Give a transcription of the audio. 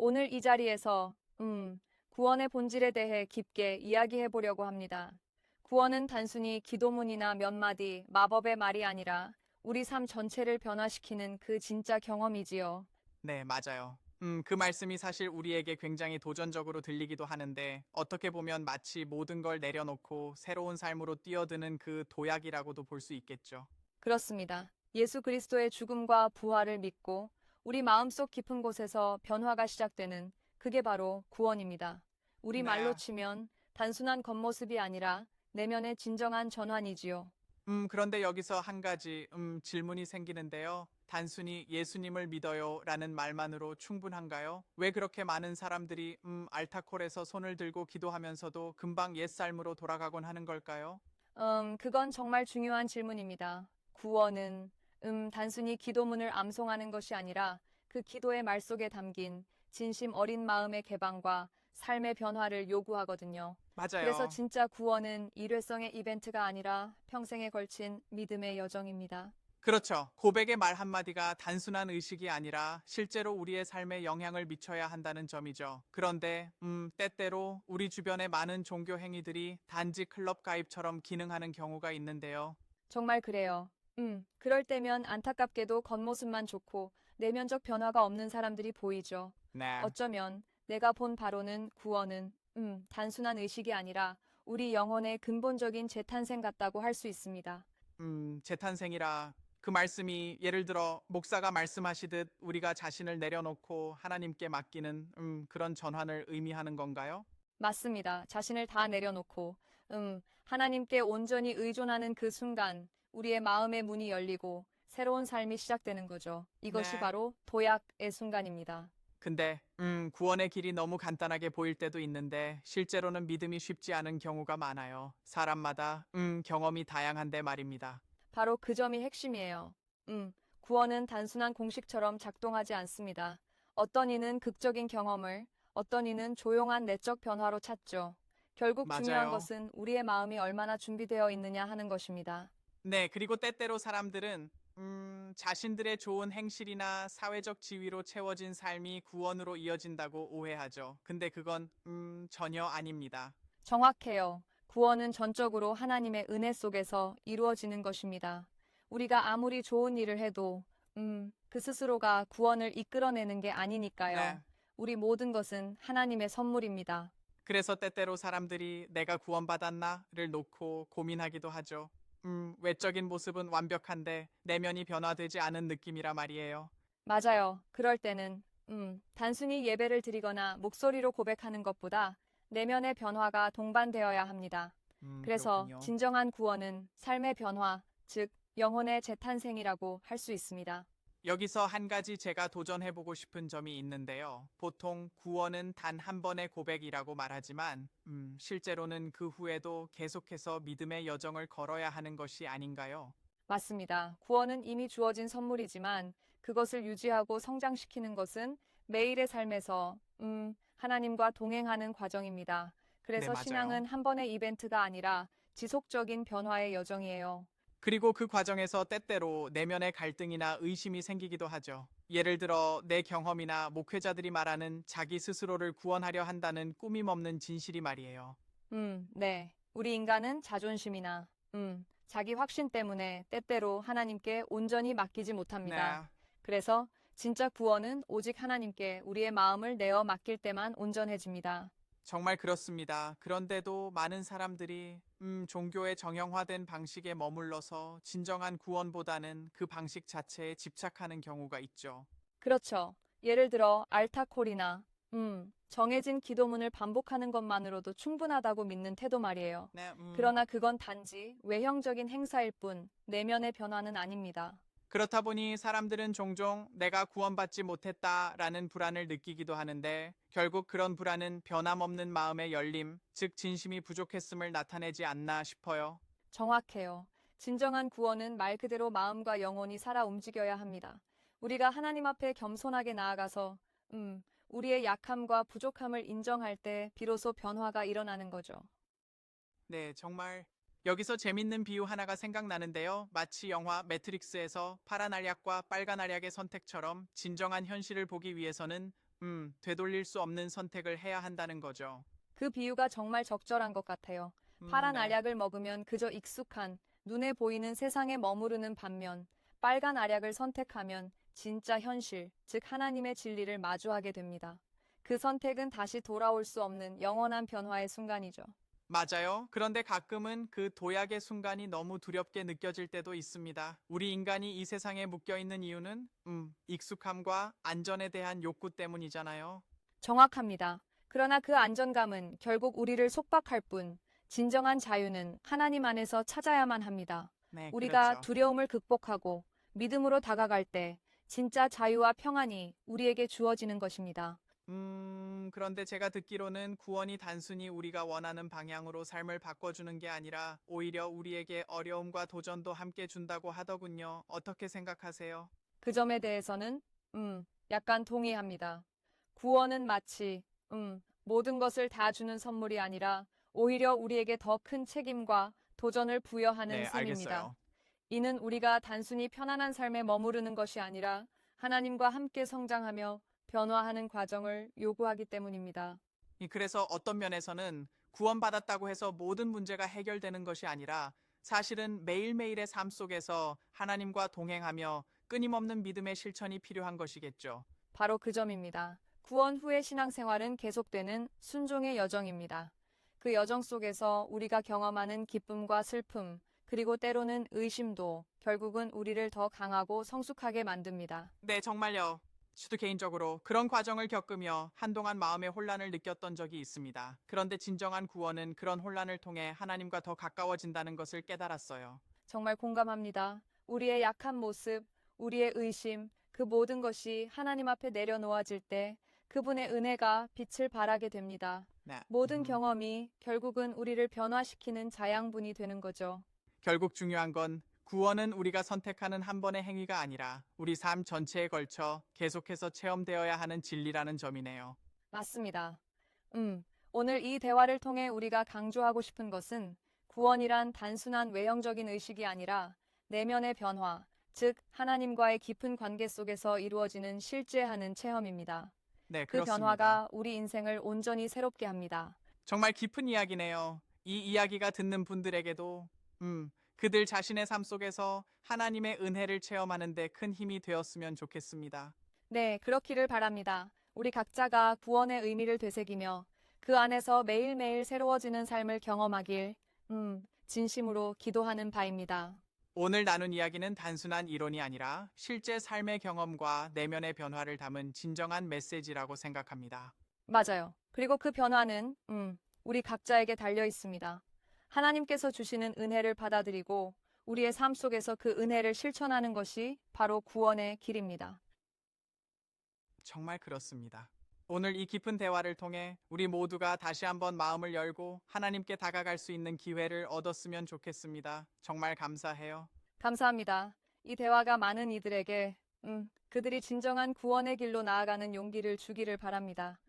오늘 이 자리에서, 구원의 본질에 대해 깊게 이야기해 보려고 합니다. 구원은 단순히 기도문이나 몇 마디 마법의 말이 아니라 우리 삶 전체를 변화시키는 그 진짜 경험이지요. 네, 맞아요. 그 말씀이 사실 우리에게 굉장히 도전적으로 들리기도 하는데 어떻게 보면 마치 모든 걸 내려놓고 새로운 삶으로 뛰어드는 그 도약이라고도 볼 수 있겠죠. 그렇습니다. 예수 그리스도의 죽음과 부활을 믿고 우리 마음속 깊은 곳에서 변화가 시작되는 그게 바로 구원입니다. 우리 말로 네. 치면 단순한 겉모습이 아니라 내면의 진정한 전환이지요. 그런데 여기서 한 가지 질문이 생기는데요. 단순히 예수님을 믿어요 라는 말만으로 충분한가요? 왜 그렇게 많은 사람들이 알타콜에서 손을 들고 기도하면서도 금방 옛삶으로 돌아가곤 하는 걸까요? 그건 정말 중요한 질문입니다. 구원은, 단순히 기도문을 암송하는 것이 아니라 그 기도의 말 속에 담긴 진심 어린 마음의 개방과 삶의 변화를 요구하거든요. 그래서 맞아요. 진짜 구원은 일회성의 이벤트가 아니라 평생에 걸친 믿음의 여정입니다. 그렇죠. 고백의 말 한마디가 단순한 의식이 아니라 실제로 우리의 삶에 영향을 미쳐야 한다는 점이죠. 그런데, 때때로 우리 주변의 많은 종교 행위들이 단지 클럽 가입처럼 기능하는 경우가 있는데요. 정말 그래요. 그럴 때면 안타깝게도 겉모습만 좋고 내면적 변화가 없는 사람들이 보이죠. 네. 어쩌면 내가 본 바로는 구원은, 단순한 의식이 아니라 우리 영혼의 근본적인 재탄생 같다고 할 수 있습니다. 재탄생이라 그 말씀이 예를 들어 목사가 말씀하시듯 우리가 자신을 내려놓고 하나님께 맡기는 그런 전환을 의미하는 건가요? 맞습니다. 자신을 다 내려놓고, 하나님께 온전히 의존하는 그 순간, 우리의 마음의 문이 열리고 새로운 삶이 시작되는 거죠. 이것이 네. 바로 도약의 순간입니다. 근데 구원의 길이 너무 간단하게 보일 때도 있는데 실제로는 믿음이 쉽지 않은 경우가 많아요. 사람마다 경험이 다양한데 말입니다. 바로 그 점이 핵심이에요. 구원은 단순한 공식처럼 작동하지 않습니다. 어떤 이는 극적인 경험을, 어떤 이는 조용한 내적 변화로 찾죠. 결국 중요한 맞아요. 것은 우리의 마음이 얼마나 준비되어 있느냐 하는 것입니다. 네, 그리고 때때로 사람들은 자신들의 좋은 행실이나 사회적 지위로 채워진 삶이 구원으로 이어진다고 오해하죠. 근데 그건 전혀 아닙니다. 정확해요. 구원은 전적으로 하나님의 은혜 속에서 이루어지는 것입니다. 우리가 아무리 좋은 일을 해도, 그 스스로가 구원을 이끌어내는 게 아니니까요. 네. 우리 모든 것은 하나님의 선물입니다. 그래서 때때로 사람들이 내가 구원받았나를 놓고 고민하기도 하죠. 외적인 모습은 완벽한데 내면이 변화되지 않은 느낌이라 말이에요. 맞아요. 그럴 때는, 단순히 예배를 드리거나 목소리로 고백하는 것보다 내면의 변화가 동반되어야 합니다. 그래서 그렇군요. 진정한 구원은 삶의 변화, 즉, 영혼의 재탄생이라고 할 수 있습니다. 여기서 한 가지 제가 도전해보고 싶은 점이 있는데요. 보통 구원은 단 한 번의 고백이라고 말하지만, 실제로는 그 후에도 계속해서 믿음의 여정을 걸어야 하는 것이 아닌가요? 맞습니다. 구원은 이미 주어진 선물이지만 그것을 유지하고 성장시키는 것은 매일의 삶에서 하나님과 동행하는 과정입니다. 네, 그래서 맞아요. 신앙은 한 번의 이벤트가 아니라 지속적인 변화의 여정이에요. 그리고 그 과정에서 때때로 내면의 갈등이나 의심이 생기기도 하죠. 예를 들어 내 경험이나 목회자들이 말하는 자기 스스로를 구원하려 한다는 꾸밈 없는 진실이 말이에요. 네. 우리 인간은 자존심이나 자기 확신 때문에 때때로 하나님께 온전히 맡기지 못합니다. 네. 그래서 진짜 구원은 오직 하나님께 우리의 마음을 내어 맡길 때만 온전해집니다. 정말 그렇습니다. 그런데도 많은 사람들이 종교의 정형화된 방식에 머물러서 진정한 구원보다는 그 방식 자체에 집착하는 경우가 있죠. 그렇죠. 예를 들어 알타콜이나 정해진 기도문을 반복하는 것만으로도 충분하다고 믿는 태도 말이에요. 네, 그러나 그건 단지 외형적인 행사일 뿐 내면의 변화는 아닙니다. 그렇다 보니 사람들은 종종 내가 구원받지 못했다라는 불안을 느끼기도 하는데 결국 그런 불안은 변함없는 마음의 열림, 즉 진심이 부족했음을 나타내지 않나 싶어요. 정확해요. 진정한 구원은 말 그대로 마음과 영혼이 살아 움직여야 합니다. 우리가 하나님 앞에 겸손하게 나아가서 우리의 약함과 부족함을 인정할 때 비로소 변화가 일어나는 거죠. 네, 정말 여기서 재밌는 비유 하나가 생각나는데요. 마치 영화 매트릭스에서 파란 알약과 빨간 알약의 선택처럼 진정한 현실을 보기 위해서는 되돌릴 수 없는 선택을 해야 한다는 거죠. 그 비유가 정말 적절한 것 같아요. 파란 네. 알약을 먹으면 그저 익숙한 눈에 보이는 세상에 머무르는 반면 빨간 알약을 선택하면 진짜 현실, 즉 하나님의 진리를 마주하게 됩니다. 그 선택은 다시 돌아올 수 없는 영원한 변화의 순간이죠. 맞아요. 그런데 가끔은 그 도약의 순간이 너무 두렵게 느껴질 때도 있습니다. 우리 인간이 이 세상에 묶여 있는 이유는, 익숙함과 안전에 대한 욕구 때문이잖아요. 정확합니다. 그러나 그 안전감은 결국 우리를 속박할 뿐, 진정한 자유는 하나님 안에서 찾아야만 합니다. 네, 우리가 그렇죠. 두려움을 극복하고 믿음으로 다가갈 때 진짜 자유와 평안이 우리에게 주어지는 것입니다. 그런데 제가 듣기로는 구원이 단순히 우리가 원하는 방향으로 삶을 바꿔주는 게 아니라 오히려 우리에게 어려움과 도전도 함께 준다고 하더군요. 어떻게 생각하세요? 그 점에 대해서는, 약간 동의합니다. 구원은 마치, 모든 것을 다 주는 선물이 아니라 오히려 우리에게 더 큰 책임과 도전을 부여하는 네, 셈입니다. 알겠어요. 이는 우리가 단순히 편안한 삶에 머무르는 것이 아니라 하나님과 함께 성장하며 변화하는 과정을 요구하기 때문입니다. 그래서 어떤 면에서는 구원받았다고 해서 모든 문제가 해결되는 것이 아니라 사실은 매일매일의 삶 속에서 하나님과 동행하며 끊임없는 믿음의 실천이 필요한 것이겠죠. 바로 그 점입니다. 구원 후의 신앙생활은 계속되는 순종의 여정입니다. 그 여정 속에서 우리가 경험하는 기쁨과 슬픔, 그리고 때로는 의심도 결국은 우리를 더 강하고 성숙하게 만듭니다. 네, 정말요. 저도 개인적으로 그런 과정을 겪으며 한동안 마음의 혼란을 느꼈던 적이 있습니다. 그런데 진정한 구원은 그런 혼란을 통해 하나님과 더 가까워진다는 것을 깨달았어요. 정말 공감합니다. 우리의 약한 모습, 우리의 의심, 그 모든 것이 하나님 앞에 내려놓아질 때 그분의 은혜가 빛을 발하게 됩니다. 네. 모든 경험이 결국은 우리를 변화시키는 자양분이 되는 거죠. 결국 중요한 건 구원은 우리가 선택하는 한 번의 행위가 아니라 우리 삶 전체에 걸쳐 계속해서 체험되어야 하는 진리라는 점이네요. 맞습니다. 오늘 이 대화를 통해 우리가 강조하고 싶은 것은 구원이란 단순한 외형적인 의식이 아니라 내면의 변화, 즉 하나님과의 깊은 관계 속에서 이루어지는 실제하는 체험입니다. 네, 그 그렇습니다. 변화가 우리 인생을 온전히 새롭게 합니다. 정말 깊은 이야기네요. 이 이야기가 듣는 분들에게도, 그들 자신의 삶 속에서 하나님의 은혜를 체험하는 데 큰 힘이 되었으면 좋겠습니다. 네, 그렇기를 바랍니다. 우리 각자가 구원의 의미를 되새기며 그 안에서 매일매일 새로워지는 삶을 경험하길, 진심으로 기도하는 바입니다. 오늘 나눈 이야기는 단순한 이론이 아니라 실제 삶의 경험과 내면의 변화를 담은 진정한 메시지라고 생각합니다. 맞아요. 그리고 그 변화는, 우리 각자에게 달려 있습니다. 하나님께서 주시는 은혜를 받아들이고 우리의 삶 속에서 그 은혜를 실천하는 것이 바로 구원의 길입니다. 정말 그렇습니다. 오늘 이 깊은 대화를 통해 우리 모두가 다시 한번 마음을 열고 하나님께 다가갈 수 있는 기회를 얻었으면 좋겠습니다. 정말 감사해요. 감사합니다. 이 대화가 많은 이들에게, 그들이 진정한 구원의 길로 나아가는 용기를 주기를 바랍니다.